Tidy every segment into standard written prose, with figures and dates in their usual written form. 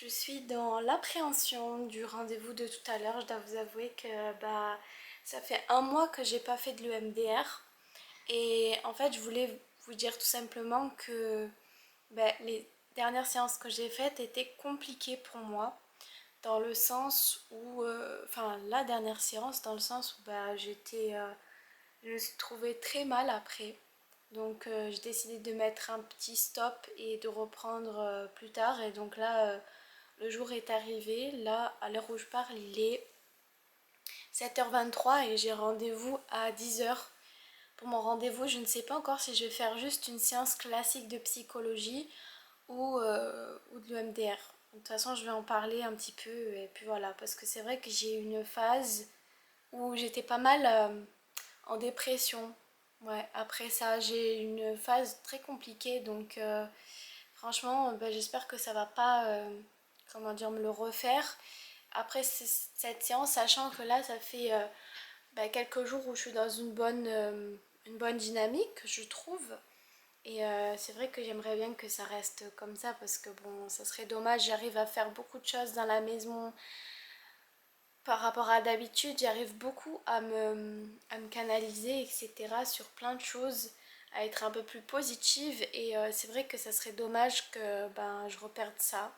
Je suis dans l'appréhension du rendez-vous de tout à l'heure. Je dois vous avouer que ça fait un mois que j'ai pas fait de l'EMDR. Et en fait, je voulais vous dire tout simplement que les dernières séances que j'ai faites étaient compliquées pour moi. Dans le sens où, enfin, la dernière séance, dans le sens où je me suis trouvée très mal après. Donc j'ai décidé de mettre un petit stop et de reprendre plus tard. Et donc là, le jour est arrivé. Là, à l'heure où je parle, il est 7h23 et j'ai rendez-vous à 10h. Pour mon rendez-vous, je ne sais pas encore si je vais faire juste une séance classique de psychologie ou de l'EMDR. De toute façon, je vais en parler un petit peu et puis voilà. Parce que c'est vrai que j'ai eu une phase où j'étais pas mal en dépression. Ouais, après ça, j'ai eu une phase très compliquée. Donc franchement, j'espère que ça va pas, comment dire, me le refaire. Après cette séance, sachant que là, ça fait quelques jours où je suis dans une bonne dynamique, je trouve. Et c'est vrai que j'aimerais bien que ça reste comme ça parce que bon, ça serait dommage. J'arrive à faire beaucoup de choses dans la maison par rapport à d'habitude. J'arrive beaucoup à me canaliser, etc. sur plein de choses, à être un peu plus positive. Et c'est vrai que ça serait dommage que je reperde ça.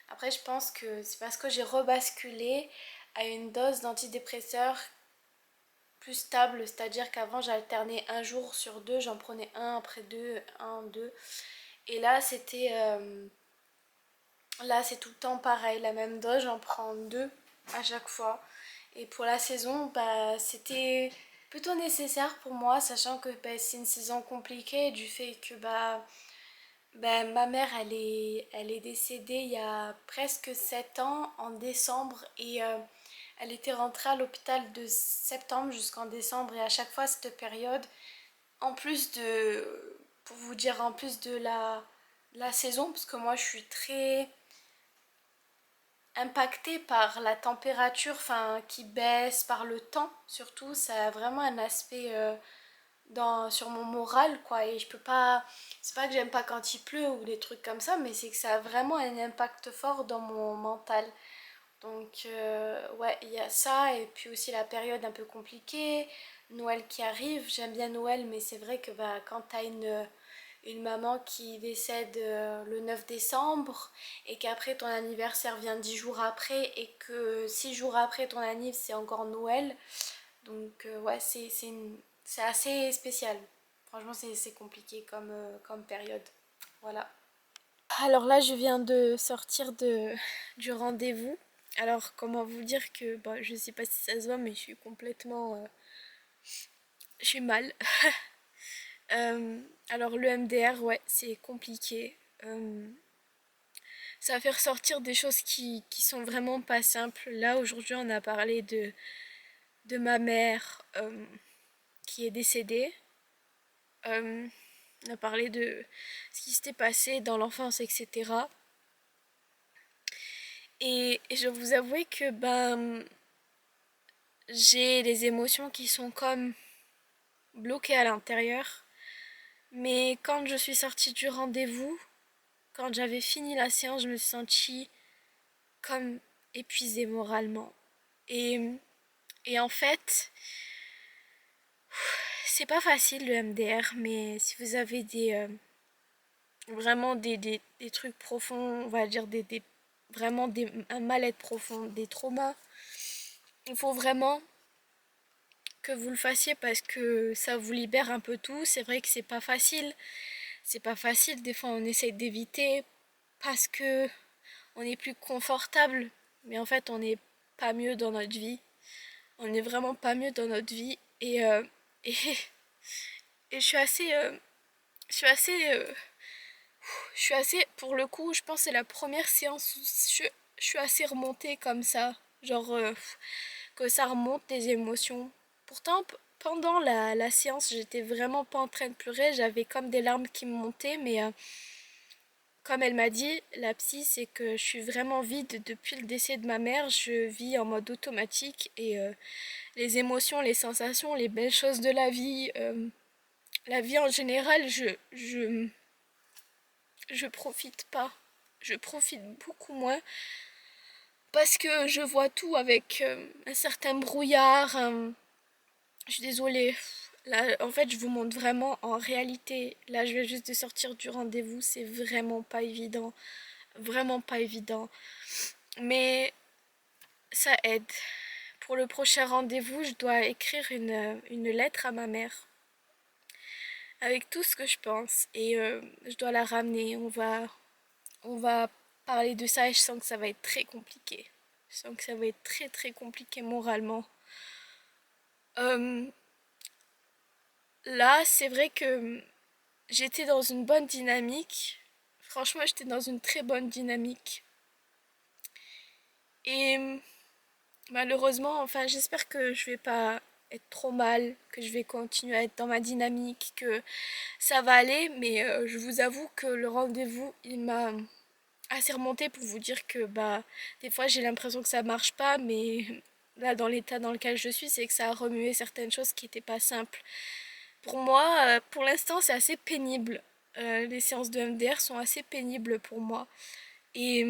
Après, je pense que c'est parce que j'ai rebasculé à une dose d'antidépresseurs plus stable, c'est-à-dire qu'avant j'alternais un jour sur deux, j'en prenais un après deux, un, deux. Et là c'est tout le temps pareil, la même dose, j'en prends deux à chaque fois. Et pour la saison, c'était plutôt nécessaire pour moi, sachant que c'est une saison compliquée du fait que ma mère, elle est décédée il y a presque 7 ans, en décembre, et elle était rentrée à l'hôpital de septembre jusqu'en décembre, et à chaque fois, cette période, en plus de, pour vous dire, en plus de la saison, parce que moi, je suis très impactée par la température, enfin, qui baisse, par le temps, surtout, ça a vraiment un aspect sur mon moral, quoi. Et je peux pas, c'est pas que j'aime pas quand il pleut ou des trucs comme ça, mais c'est que ça a vraiment un impact fort dans mon mental. Donc ouais, il y a ça, et puis aussi la période un peu compliquée, Noël qui arrive. J'aime bien Noël, mais c'est vrai que quand t'as une maman qui décède le 9 décembre et qu'après ton anniversaire vient 10 jours après et que 6 jours après ton anniversaire c'est encore Noël, donc ouais, c'est assez spécial. Franchement, c'est compliqué comme période. Voilà. Alors là, je viens de sortir du rendez-vous. Alors, comment vous dire que, je sais pas si ça se voit, mais je suis complètement... je suis mal. Alors, le MDR, ouais, c'est compliqué. Ça va faire ressortir des choses qui sont vraiment pas simples. Là, aujourd'hui, on a parlé de ma mère qui est décédée. On a parlé de ce qui s'était passé dans l'enfance, etc. Et je dois vous avouer que j'ai des émotions qui sont comme bloquées à l'intérieur. Mais quand je suis sortie du rendez-vous, quand j'avais fini la séance, je me suis sentie comme épuisée moralement. Et, et en fait, c'est pas facile le MDR, mais si vous avez vraiment des trucs profonds, on va dire vraiment un mal-être profond, des traumas, il faut vraiment que vous le fassiez parce que ça vous libère un peu tout. C'est vrai que c'est pas facile. C'est pas facile. Des fois, on essaye d'éviter parce que on est plus confortable. Mais en fait, on n'est pas mieux dans notre vie. On n'est vraiment pas mieux dans notre vie. Et, et je suis assez... je suis assez... je suis assez... Pour le coup, je pense que c'est la première séance où je suis assez remontée comme ça. Genre... que ça remonte des émotions. Pourtant, pendant la séance, j'étais vraiment pas en train de pleurer, j'avais comme des larmes qui me montaient, mais comme elle m'a dit, la psy, c'est que je suis vraiment vide depuis le décès de ma mère, je vis en mode automatique et les émotions, les sensations, les belles choses de la vie en général, je profite pas. je profite beaucoup moins parce que je vois tout avec un certain brouillard. Je suis désolée. Là, en fait, je vous montre vraiment en réalité. Là, je viens juste de sortir du rendez-vous. C'est vraiment pas évident. Vraiment pas évident. Mais ça aide. Pour le prochain rendez-vous, je dois écrire une lettre à ma mère avec tout ce que je pense. Et je dois la ramener. On va parler de ça et je sens que ça va être très compliqué. Je sens que ça va être très très compliqué moralement. Euh, Là, c'est vrai que j'étais dans une bonne dynamique. Franchement, j'étais dans une très bonne dynamique. Et malheureusement, enfin, j'espère que je vais pas être trop mal, que je vais continuer à être dans ma dynamique, que ça va aller. Mais je vous avoue que le rendez-vous, il m'a assez remonté pour vous dire que bah des fois j'ai l'impression que ça marche pas, mais là dans l'état dans lequel je suis, c'est que ça a remué certaines choses qui n'étaient pas simples. Pour moi, pour l'instant, c'est assez pénible. Les séances de MDR sont assez pénibles pour moi. Et,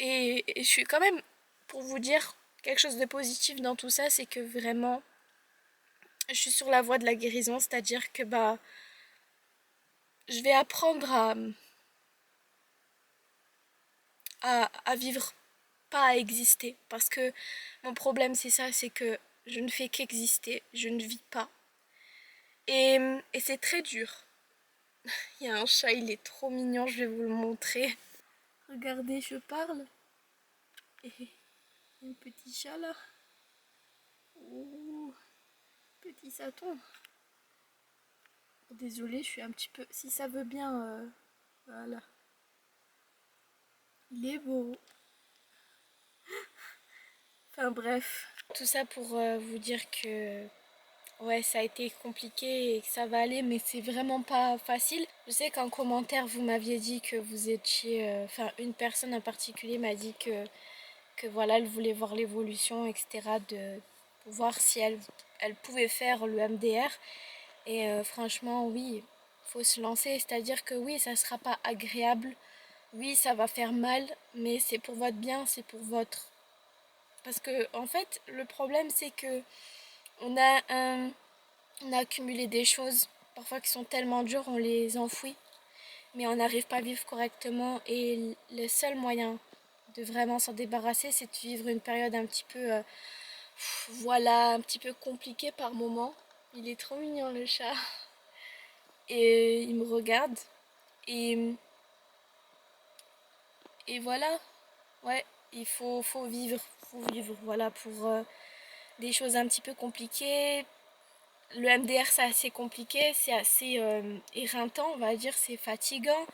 et je suis quand même, pour vous dire quelque chose de positif dans tout ça, c'est que vraiment, je suis sur la voie de la guérison, c'est-à-dire que bah, je vais apprendre à vivre, pas à exister. Parce que mon problème, c'est ça, c'est que je ne fais qu'exister, je ne vis pas. Et c'est très dur. Il y a un chat, il est trop mignon, je vais vous le montrer. Regardez, je parle. Et un petit chat là. Oh, petit saton. Désolée, je suis un petit peu... Si ça veut bien... voilà. Il est beau. Enfin bref. Tout ça pour vous dire que... Ouais, ça a été compliqué et que ça va aller, mais c'est vraiment pas facile. Je sais qu'en commentaire, vous m'aviez dit que vous étiez... Enfin, une personne en particulier m'a dit que voilà, elle voulait voir l'évolution, etc. Pour voir si elle pouvait faire le MDR. Et franchement, oui, faut se lancer. C'est-à-dire que oui, ça sera pas agréable. Oui, ça va faire mal, mais c'est pour votre bien, c'est pour votre... Parce que, en fait, le problème, c'est que on a on a accumulé des choses, parfois qui sont tellement dures, on les enfouit, mais on n'arrive pas à vivre correctement. Et le seul moyen de vraiment s'en débarrasser, c'est de vivre une période un petit peu, voilà, un petit peu compliquée par moment. Il est trop mignon le chat. Et il me regarde. Et, et voilà, ouais, faut vivre, voilà, pour des choses un petit peu compliquées. Le MDR, c'est assez compliqué, c'est assez éreintant, on va dire, c'est fatigant,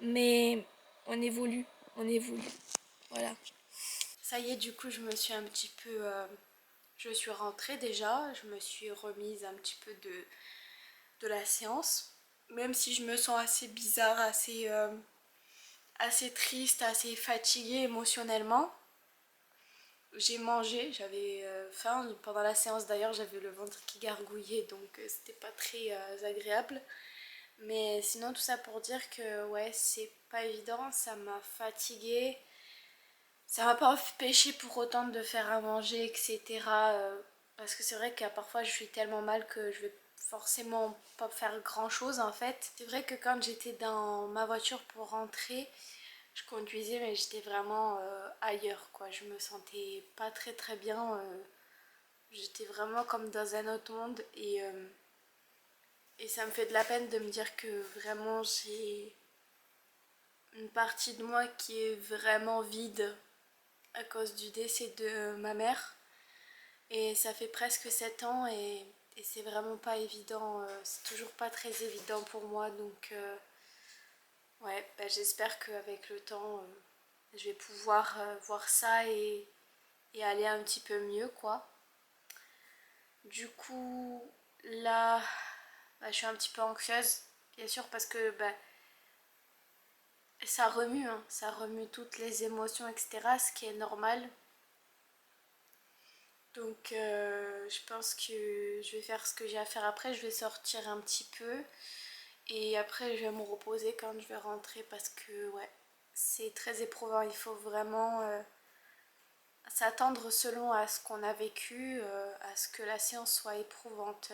mais on évolue, on évolue, voilà. Ça y est, du coup, je me suis un petit peu... je suis rentrée déjà, je me suis remise un petit peu de la séance. Même si je me sens assez bizarre, assez triste, assez fatiguée émotionnellement. J'ai mangé, j'avais faim. Pendant la séance d'ailleurs, j'avais le ventre qui gargouillait, donc c'était pas très agréable. Mais sinon, tout ça pour dire que ouais, c'est pas évident, ça m'a fatiguée. Ça m'a pas empêché pour autant de faire à manger, etc. Parce que c'est vrai qu'à parfois je suis tellement mal que je vais forcément pas faire grand chose en fait. C'est vrai que quand j'étais dans ma voiture pour rentrer, je conduisais mais j'étais vraiment ailleurs quoi. Je me sentais pas très très bien. J'étais vraiment comme dans un autre monde et ça me fait de la peine de me dire que vraiment j'ai une partie de moi qui est vraiment vide à cause du décès de ma mère. Et ça fait presque 7 ans et c'est vraiment pas évident, c'est toujours pas très évident pour moi. Donc ouais, bah, j'espère qu'avec le temps, je vais pouvoir voir ça et aller un petit peu mieux quoi. Du coup, là, bah, je suis un petit peu anxieuse, bien sûr, parce que bah, ça remue, hein, ça remue toutes les émotions, etc. Ce qui est normal. Donc je pense que je vais faire ce que j'ai à faire après. Je vais sortir un petit peu Et après je vais me reposer quand je vais rentrer parce que ouais, c'est très éprouvant. Il faut vraiment s'attendre selon à ce qu'on a vécu, à ce que la séance soit éprouvante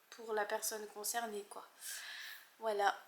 pour la personne concernée quoi. Voilà.